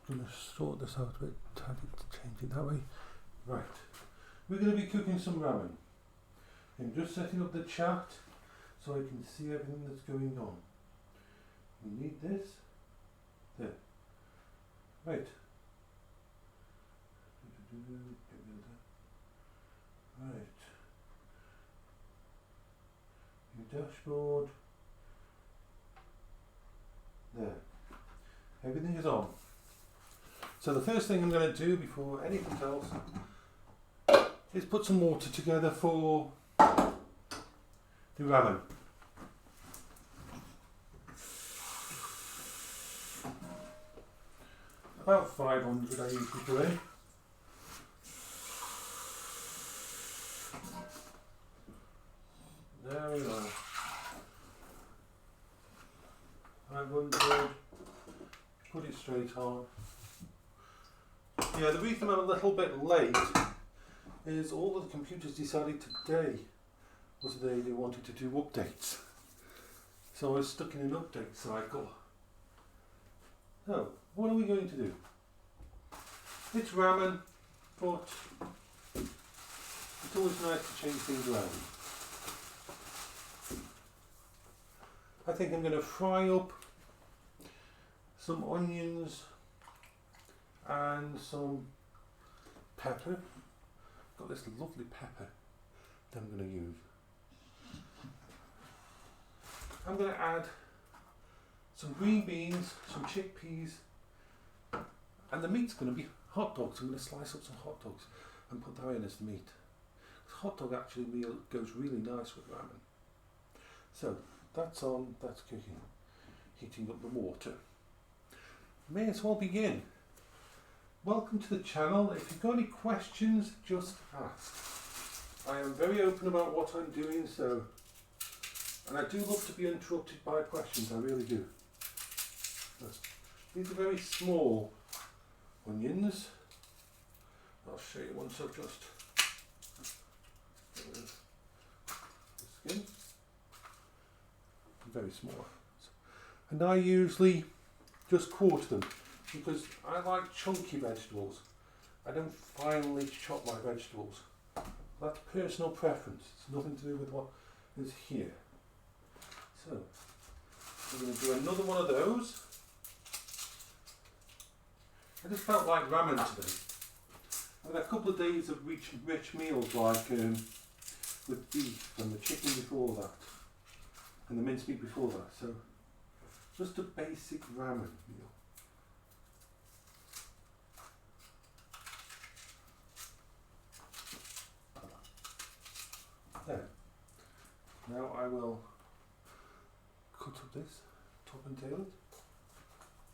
going to sort this out a bit, try to change it that way. Right, we're going to be cooking some ramen. I'm just setting up the chat so I can see everything that's going on. We need this. There. Right. Right. Your dashboard. There. Everything is on. So the first thing I'm going to do before anything else is put some water together for the ramen. About 500 I usually put in. There we go. 500. Put it straight on. Yeah, the reason I'm a little bit late is all of the computers decided today was the day they wanted to do updates. So I was stuck in an update cycle. So, what are we going to do? It's ramen, but it's always nice to change things around. I think I'm going to fry up some onions and some pepper. Got this lovely pepper that I'm going to use. I'm going to add some green beans, some chickpeas, and the meat's going to be hot dogs. I'm going to slice up some hot dogs and put that in as the meat. Hot dog actually goes really nice with ramen. So that's on, that's cooking. Heating up the water. May as well begin. Welcome to the channel. If you've got any questions, just ask. I am very open about what I'm doing, so, and I do love to be interrupted by questions, I really do. These are very small onions. I'll show you once I've just the skin. Very small. And I usually just quarter them because I like chunky vegetables. I don't finely chop my vegetables. That's personal preference. It's nothing to do with what is here. So we're going to do another one of those. I just felt like ramen today. I've had a couple of days of rich meals like with beef and the chicken before that and the mincemeat before that. So just a basic ramen meal. There. Now I will cut up this, top and tail it.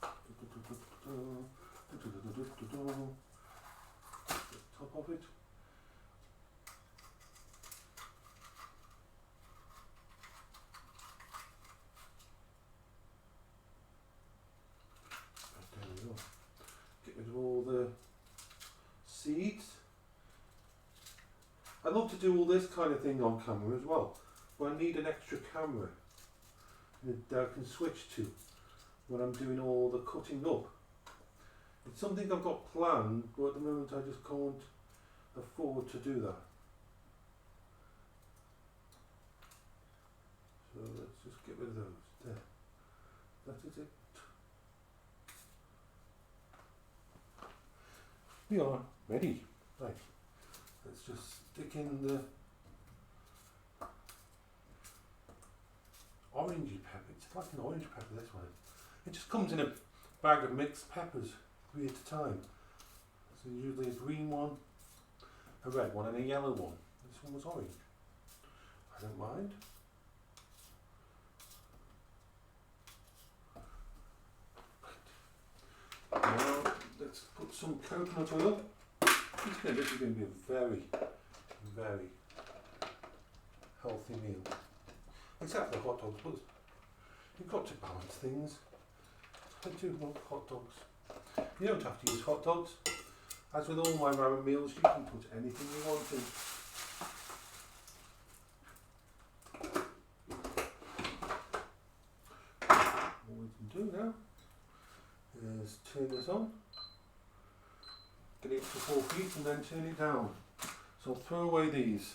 The top of it. There we go. Get rid of all the seeds. I love to do all this kind of thing on camera as well, but I need an extra camera that I can switch to when I'm doing all the cutting up. It's something I've got planned, but at the moment I just can't afford to do that. So let's just get rid of those. There. That is it. We are ready. Right. Let's just stick in the orangey pepper. It's like an orange pepper, this one. It just comes in a bag of mixed peppers, 3 at a time. So usually a green one, a red one and a yellow one. This one was orange. I don't mind. Right. Now let's put some coconut oil. This is going to be a very, very healthy meal. Except for the hot dogs, but you've got to balance things. I do love hot dogs. You don't have to use hot dogs. As with all my ramen meals, you can put anything you want in. All we can do now is turn this on. get it up to 4 feet and then turn it down. So I'll throw away these.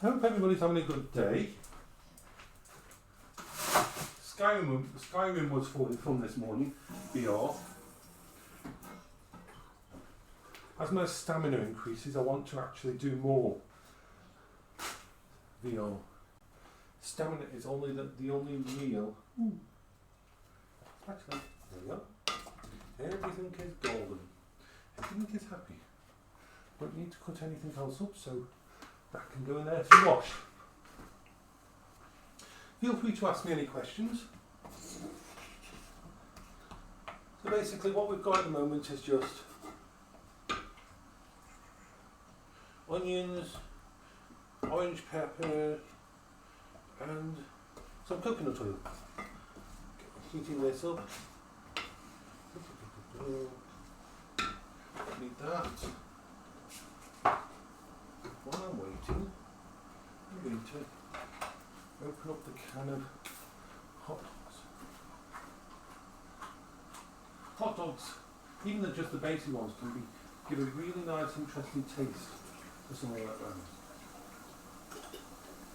I hope everybody's having a good day. Skyrim was falling fun this morning, VR. As my stamina increases, I want to actually do more VR. Stamina is only the only real. Actually, there we go. Everything is golden. Everything is happy. Don't need to cut anything else up, so that can go in there to wash. Feel free to ask me any questions. So basically what we've got at the moment is just onions, orange pepper and some coconut oil. Heating this up. Need that. While I'm waiting, I'm going to open up the can of hot dogs. Hot dogs, even just the basic ones, can give a really nice, interesting taste to something like that.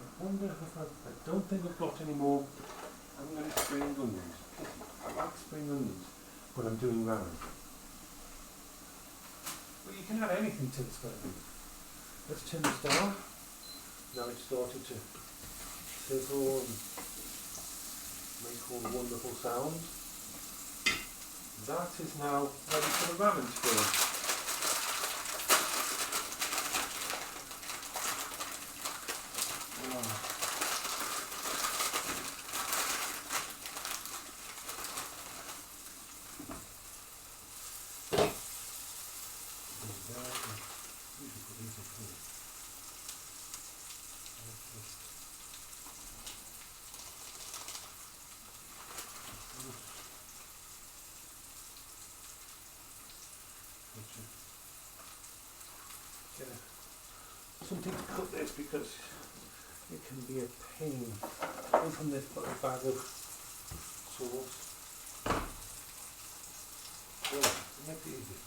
I wonder if I don't think I've got any more. I'm going to spring onions. I like spring onions, but I'm doing ramen. But you can add anything to this kind of thing. Let's turn this down. Now it's started to sizzle and make all the wonderful sounds. That is now ready for the ramen to go in. Something to cut this because it can be a pain. Come from this little bag of sauce. Make it easy.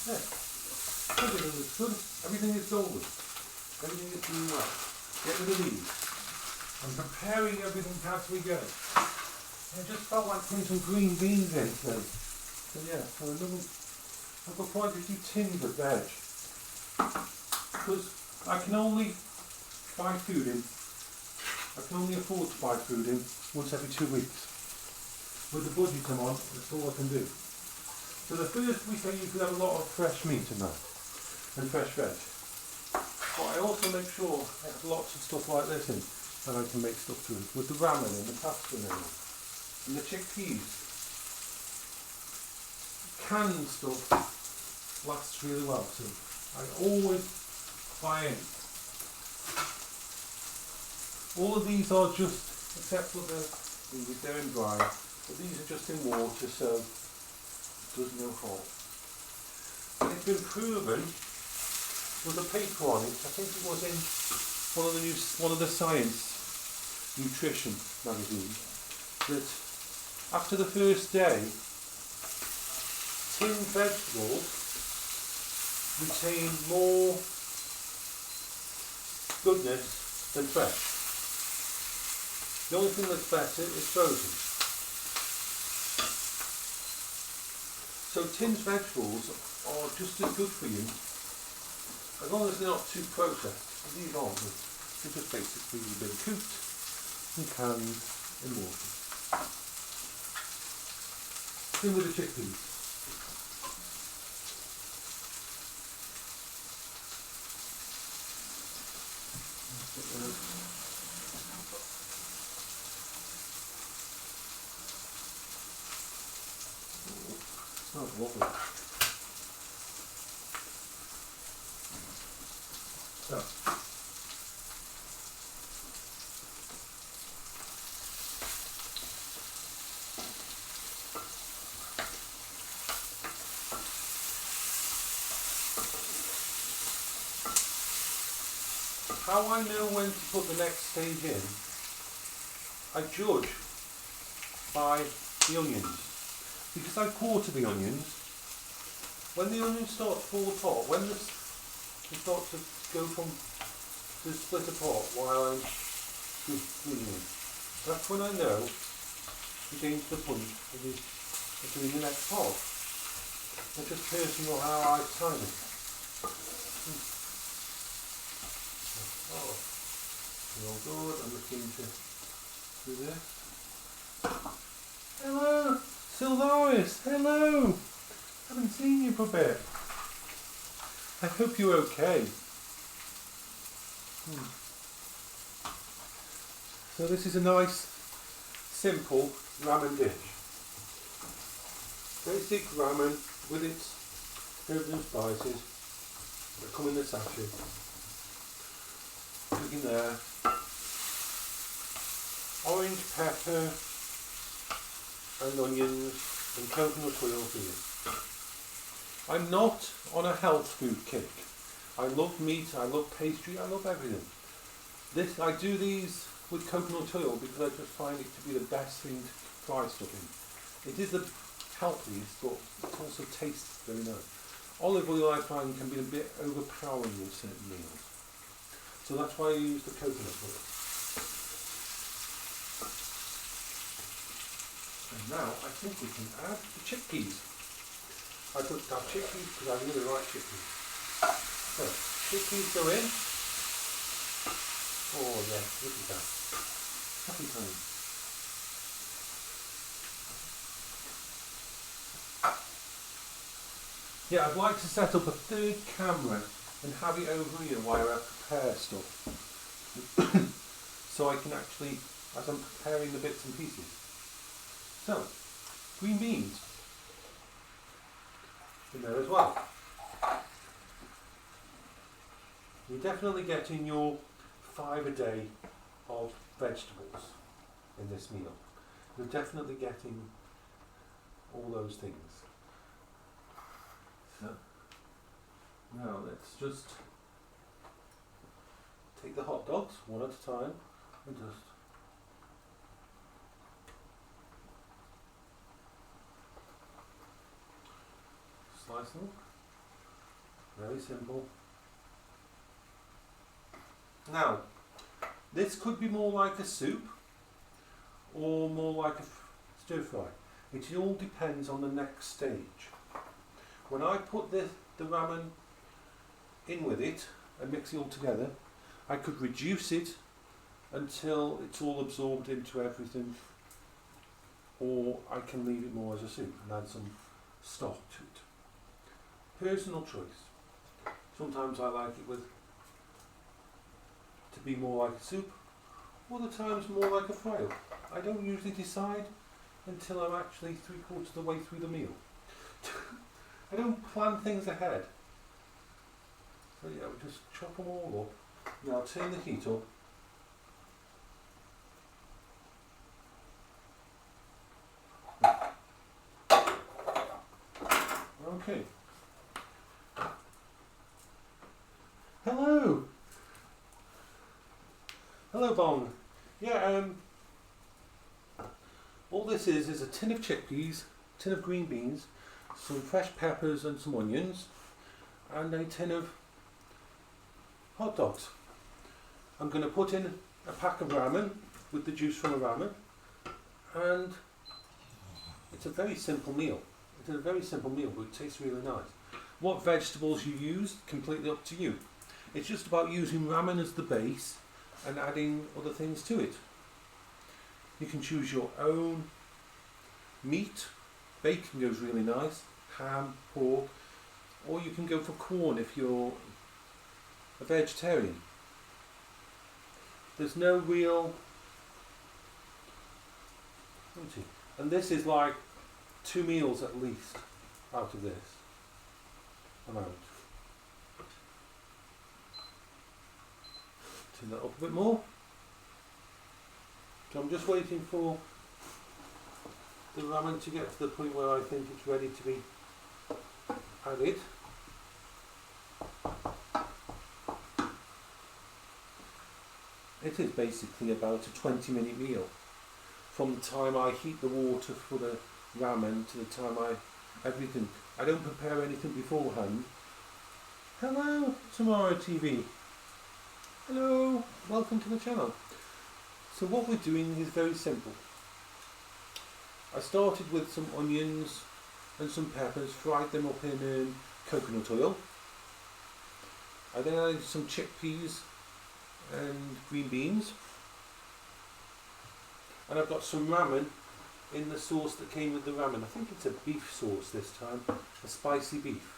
Yeah. Everything is good. Everything is golden. Everything is doing well. Get rid of these. I'm preparing everything as we go. I just felt like putting some green beans in, so yeah, so I've got quite a few tins of veg, because I can only buy food in, I can only afford to buy food in once every 2 weeks. With the budget I'm on, that's all I can do. So the first week I usually have a lot of fresh meat in that, and fresh veg. But I also make sure I have lots of stuff like this in, and I can make stuff to it, with the ramen and the pasta and everything. And the chickpeas, canned stuff lasts really well, so I always buy in. All of these are just, except for they're in dry, but these are just in water, so it does no harm. And it's been proven with a paper on it. I think it was in one of the Science Nutrition magazines, that after the first day, tinned vegetables retain more goodness than fresh. The only thing that's better is frozen. So tinned vegetables are just as good for you, as long as they're not too processed. These aren't. They're just basically been cooked and canned in water. Same with the chickpeas. Smells lovely. So. How I know when to put the next stage in, I judge by the onions, because I quarter the onions. When the onions start to fall apart, when they start to go from to split apart while I'm cleaning, that's when I know we're getting to the point of doing the next part. It's just personal how I time it. Oh, you're all good. I'm looking to do this. Hello, Sylvaris. Hello. Haven't seen you for a bit. I hope you're okay. So this is a nice, simple ramen dish. Basic ramen with its herbs and spices that come in the sachet. Put in there. Orange pepper and onions and coconut oil for you. I'm not on a health food kick. I love meat, I love pastry, I love everything. I do these with coconut oil because I just find it to be the best thing to fry stuff in. It is the healthiest, but it also tastes very nice. Olive oil I find can be a bit overpowering in certain meals. So that's why I use the coconut oil. And now I think we can add the chickpeas. I put our chickpeas because I really like chickpeas. So, chickpeas go in. Oh yeah, look at that. Happy time. Yeah, I'd like to set up a third camera and have it over here while I prepare stuff. So I can actually, as I'm preparing the bits and pieces. So, green beans in there as well. You're definitely getting your 5 a day of vegetables in this meal. You're definitely getting all those things. So, now let's just take the hot dogs one at a time and just slice them. Very simple. Now, this could be more like a soup or more like a stir fry. It all depends on the next stage. When I put the ramen in with it and mix it all together, I could reduce it until it's all absorbed into everything, or I can leave it more as a soup and add some stock to it. Personal choice. Sometimes I like it to be more like a soup, other times more like a fry-up. I don't usually decide until I'm actually 3/4 of the way through the meal. I don't plan things ahead. So yeah, we just chop them all up. Now turn the heat up. Okay. Hello. Hello, Bong. Yeah, all this is a tin of chickpeas, tin of green beans, some fresh peppers and some onions, and a tin of hot dogs. I'm going to put in a pack of ramen with the juice from a ramen, and it's a very simple meal. It's a very simple meal, but it tastes really nice. What vegetables you use, completely up to you. It's just about using ramen as the base and adding other things to it. You can choose your own meat. Bacon goes really nice, ham, pork, or you can go for corn if you're a vegetarian. There's no real, and this is like 2 meals at least out of this amount. Turn that up a bit more. So I'm just waiting for the ramen to get to the point where I think it's ready to be added. It is basically about a 20-minute meal. from the time I heat the water for the ramen to the time everything. I don't prepare anything beforehand. Hello, Tomorrow TV. Hello, welcome to the channel. So what we're doing is very simple. I started with some onions and some peppers, fried them up in coconut oil. I then added some chickpeas and green beans. And I've got some ramen in the sauce that came with the ramen. I think it's a beef sauce this time, a spicy beef.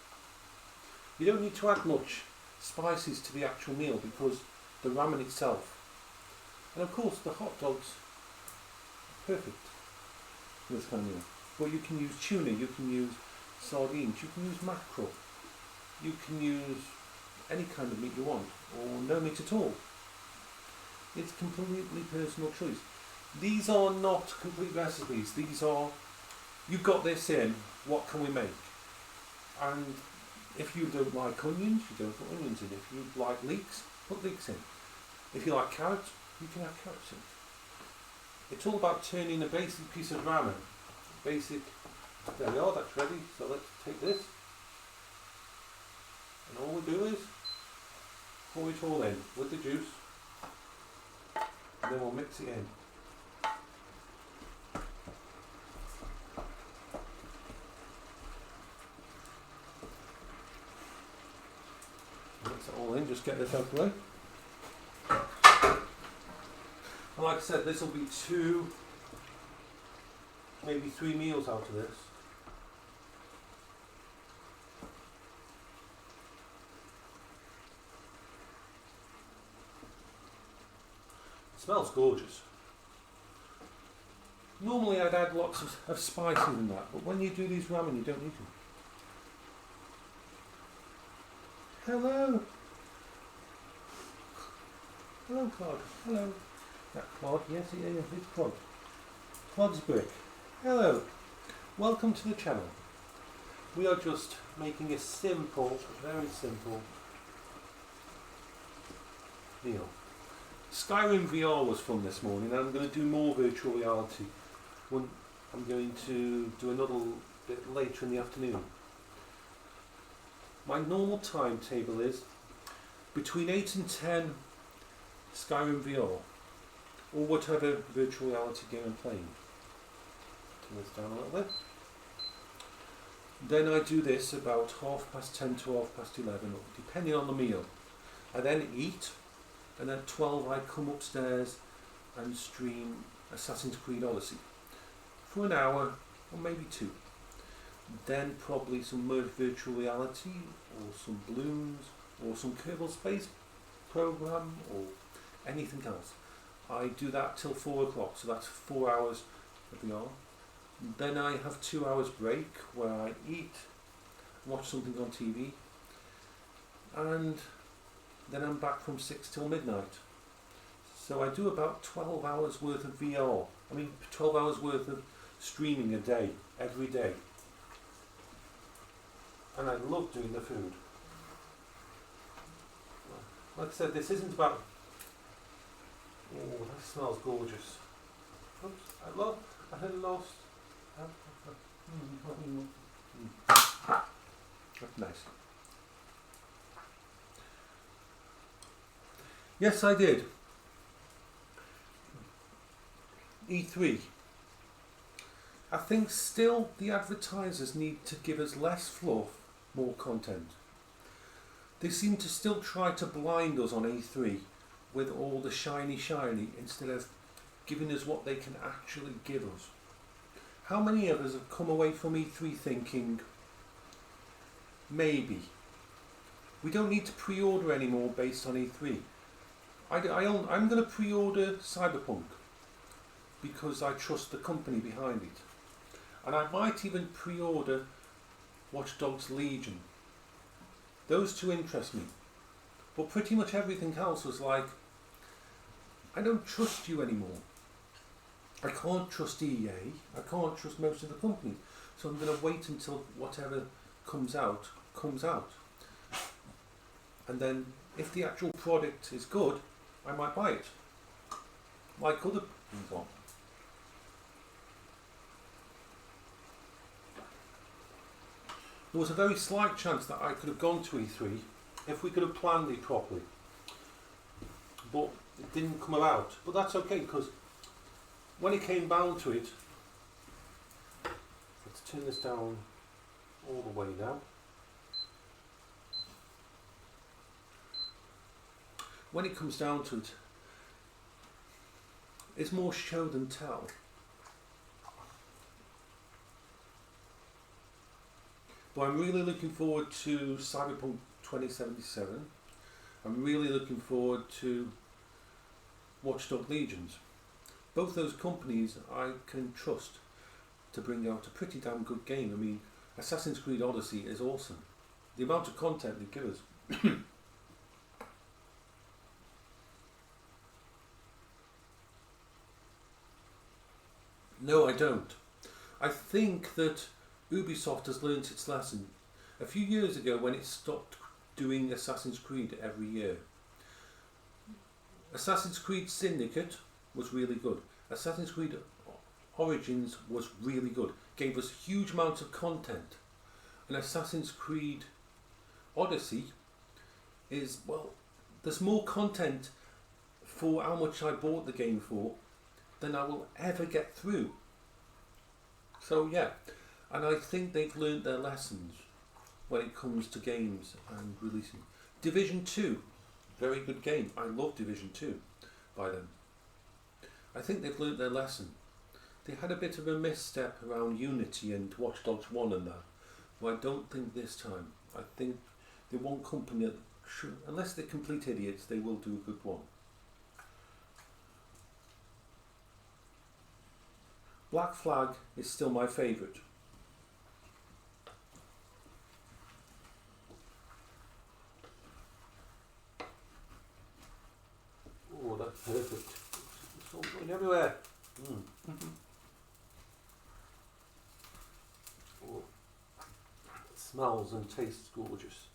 You don't need to add much spices to the actual meal because the ramen itself. And of course the hot dogs are perfect for this kind of meal. But you can use tuna, you can use sardines, you can use mackerel, you can use any kind of meat you want, or no meat at all. It's completely personal choice. These are not complete recipes. These are, you've got this in, what can we make? And if you don't like onions, you don't put onions in. If you like leeks, put leeks in. If you like carrots, you can have carrots in. It's all about turning a basic piece of ramen. Basic, there we are, that's ready. So let's take this. And all we do is pour it all in with the juice. And then we'll mix it in. Mix it all in, just get this out of the way. And like I said, this will be 2, maybe 3 meals out of this. It smells gorgeous. Normally I'd add lots of spices in that, but when you do these ramen you don't need them. Hello! Hello Claude, hello. That Claude, yes it's Claude. Claude's brick. Hello, welcome to the channel. We are just making a simple, very simple meal. Skyrim VR was fun this morning and I'm going to do more virtual reality. I'm going to do another bit later in the afternoon. My normal timetable is between 8 and 10 Skyrim VR or whatever virtual reality game I'm playing. Turn this down a little bit. Then I do this about 10:30 to 11:30, depending on the meal. I then eat, and at 12 I come upstairs and stream Assassin's Creed Odyssey for an hour or maybe 2. Then probably some more virtual reality or some balloons or some Kerbal Space Program or anything else. I do that till 4 o'clock, so that's 4 hours of VR. Then I have 2 hours break where I eat, watch something on TV, and then I'm back from 6 till midnight. So I do about 12 hours worth of VR. 12 hours worth of streaming a day, every day. And I love doing the food. Like I said, this isn't about... Oh, that smells gorgeous. Oops, I had lost... That's nice. Yes, I did. E3. I think still the advertisers need to give us less fluff, more content. They seem to still try to blind us on E3 with all the shiny instead of giving us what they can actually give us. How many of us have come away from E3 thinking, maybe, we don't need to pre-order anymore based on E3. I'm going to pre-order Cyberpunk because I trust the company behind it. And I might even pre-order Watch Dogs Legion. Those 2 interest me. But pretty much everything else was like, I don't trust you anymore. I can't trust EA. I can't trust most of the companies. So I'm going to wait until whatever comes out, comes out. And then if the actual product is good, I might buy it. Like other people. there was a very slight chance that I could have gone to E3 if we could have planned it properly. But it didn't come about. But that's okay, because when it came down to it, let's turn this down all the way now. When it comes down to it, it's more show than tell. But I'm really looking forward to Cyberpunk 2077. I'm really looking forward to Watch Dogs Legions. Both those companies I can trust to bring out a pretty damn good game. I mean, Assassin's Creed Odyssey is awesome. The amount of content they give us. No, I don't. I think that Ubisoft has learnt its lesson. A few years ago, when it stopped doing Assassin's Creed every year, Assassin's Creed Syndicate was really good. Assassin's Creed Origins was really good. Gave us huge amounts of content. And Assassin's Creed Odyssey is, well, there's more content for how much I bought the game for than I will ever get through. So yeah, and I think they've learned their lessons when it comes to games and releasing. Division 2, very good game. I love Division 2 by them. I think they've learned their lesson. They had a bit of a misstep around Unity and Watch Dogs 1 and that, but I don't think this time. I think the one company that should, unless they're complete idiots, they will do a good one. Black Flag is still my favourite. Oh, that's perfect. It's all going everywhere. Oh, it smells and tastes gorgeous.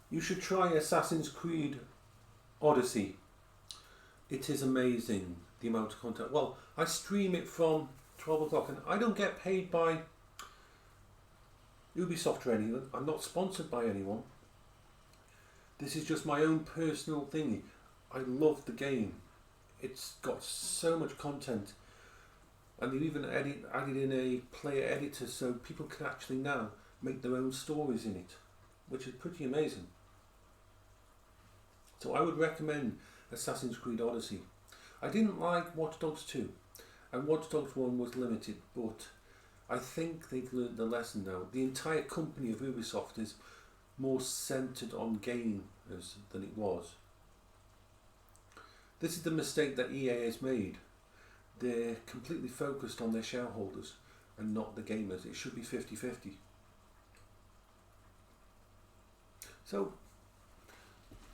You should try Assassin's Creed Odyssey. It is amazing, the amount of content. Well, I stream it from 12 o'clock and I don't get paid by Ubisoft or anything. I'm not sponsored by anyone. This is just my own personal thingy. I love the game. It's got so much content. And they've even added in a player editor so people can actually now make their own stories in it, which is pretty amazing. So I would recommend Assassin's Creed Odyssey. I didn't like Watch Dogs 2 and Watch Dogs 1 was limited, but I think they've learned the lesson now. The entire company of Ubisoft is more centred on gamers than it was. This is the mistake that EA has made. They're completely focused on their shareholders and not the gamers. It should be 50-50. So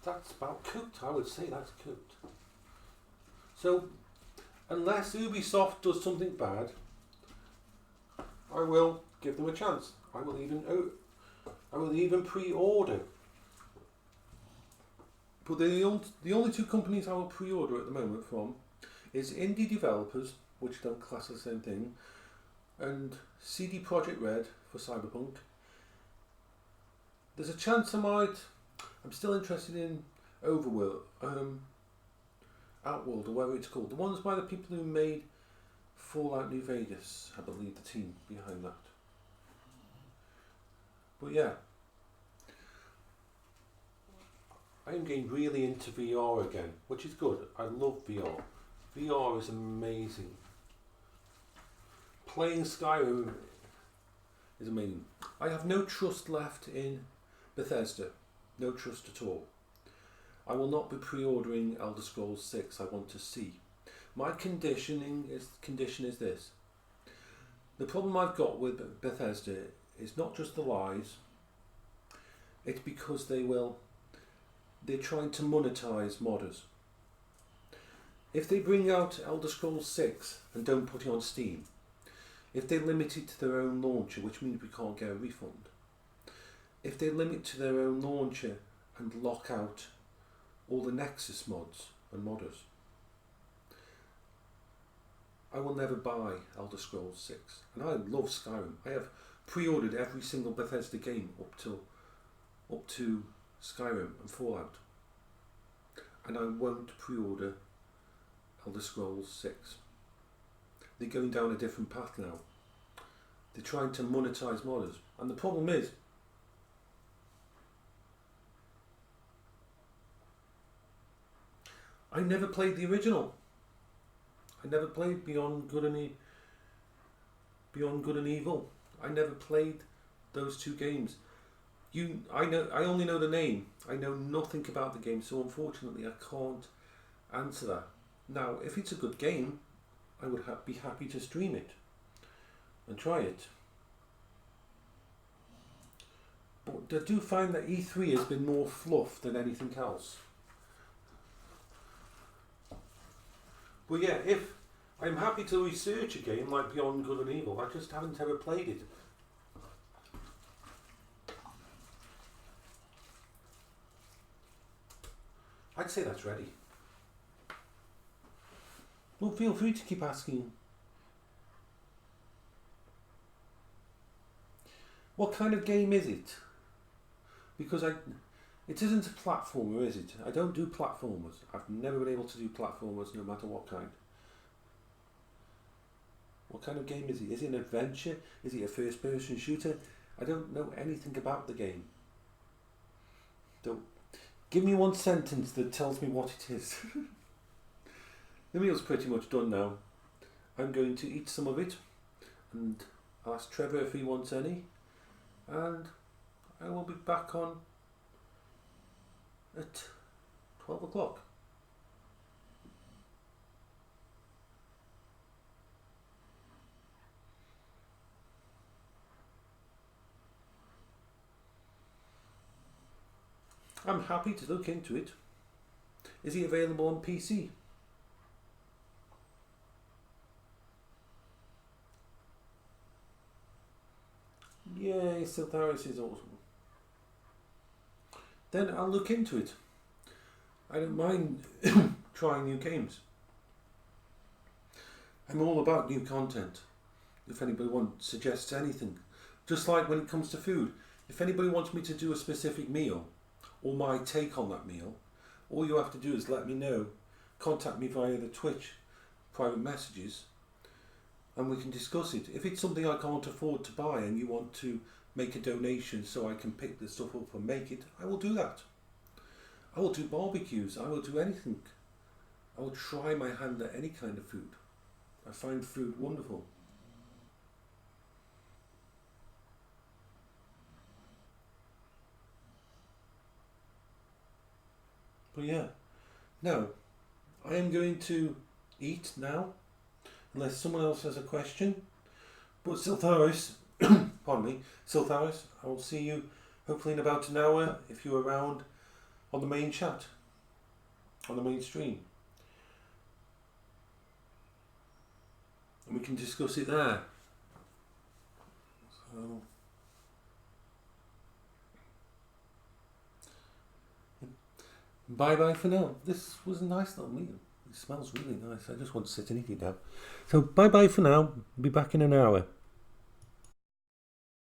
that's about cooked. I would say that's cooked. So unless Ubisoft does something bad, I will give them a chance. I will even pre-order. But the only two companies I will pre-order at the moment from is indie developers, which don't class as the same thing, and CD Projekt Red for Cyberpunk. There's a chance I'm still interested in Outworld, or whatever it's called. The ones by the people who made Fallout New Vegas, I believe the team behind that. But yeah, I am getting really into VR again, which is good. I love VR. VR is amazing. Playing Skyrim is amazing. I have no trust left in Bethesda. No trust at all. I will not be pre-ordering Elder Scrolls 6. I want to see. My condition is this. The problem I've got with Bethesda is not just the lies. It's because they're trying to monetize modders. If they bring out Elder Scrolls 6 and don't put it on Steam, if they limit it to their own launcher, which means we can't get a refund, if they limit to their own launcher and lock out all the Nexus mods and modders, I will never buy Elder Scrolls 6. And I love Skyrim. I have pre-ordered every single Bethesda game up to Skyrim and Fallout. And I won't pre-order Elder Scrolls 6. They're going down a different path now. They're trying to monetize modders. And the problem is, I never played the original. I never played Beyond Good and Evil. I never played those two games. I only know the name. I know nothing about the game, so unfortunately I can't answer that. Now, if it's a good game, I would be happy to stream it and try it. But I do find that E3 has been more fluff than anything else. But yeah, if I'm happy to research a game like Beyond Good and Evil, I just haven't ever played it. I'd say that's ready. Well, feel free to keep asking. What kind of game is it? Because it isn't a platformer, is it? I don't do platformers. I've never been able to do platformers, no matter what kind. What kind of game is it? Is it an adventure? Is it a first-person shooter? I don't know anything about the game. Don't give me one sentence that tells me what it is. The meal's pretty much done now. I'm going to eat some of it, and I'll ask Trevor if he wants any, and I will be back on at 12 o'clock. I'm happy to look into it. Is he available on PC? Yeah, Siltharis is awesome. Then I'll look into it. I don't mind trying new games. I'm all about new content. If anybody suggests anything. Just like when it comes to food. If anybody wants me to do a specific meal, or my take on that meal, all you have to do is let me know. Contact me via the Twitch private messages, and we can discuss it. If it's something I can't afford to buy and you want to make a donation so I can pick the stuff up and make it, I will do that. I will do barbecues. I will do anything. I will try my hand at any kind of food. I find food wonderful. But yeah, no, I am going to eat now, unless someone else has a question. But Siltharis, pardon me, Siltharis, I will see you hopefully in about an hour if you're around on the main chat, on the main stream. And we can discuss it there. So, bye bye for now. This was a nice little meal. It smells really nice. I just want to sit and eat it now. So bye bye for now. Be back in an hour.